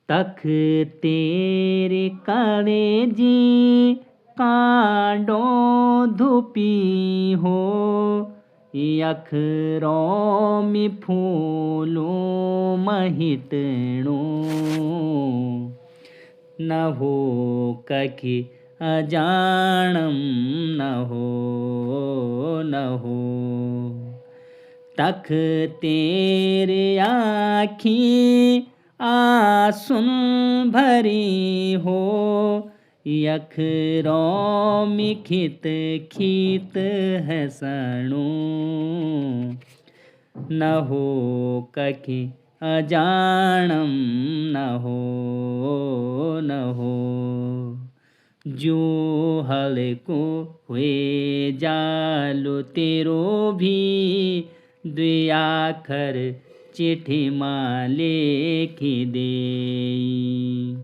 तख तेरे कलेजी कांडो धुपी हो, अखरों में फूलों महितणो। न हो कखि अजाणम न हो तख तेरे आँखी आंसुन भरी हो, अखरों में खित खित हंसणो। न हो कखि अजाणम न हो जो हलको हुए जालो तेरो भी, द्विआखर चिट्ठी माँ लिखी दे।